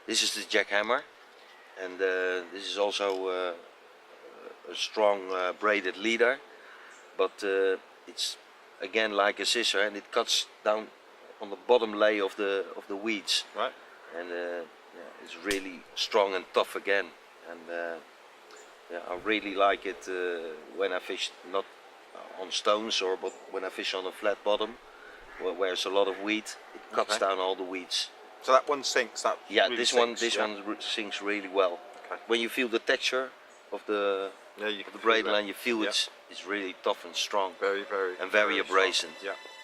This is the jackhammer, and this is also a strong braided leader, but it's again like a scissor, and it cuts down on the bottom layer of the weeds. Right. And yeah, it's really strong and tough again, and yeah, I really like it when I fish not on stones but when I fish on a flat bottom where there's a lot of weed. It cuts down all the weeds. So that one sinks. That yeah, really this sinks, one sinks really well. Okay. When you feel the texture of the Yeah, you braid line, you feel Yeah. it's really tough and strong very and very abrasive. strong. Yeah.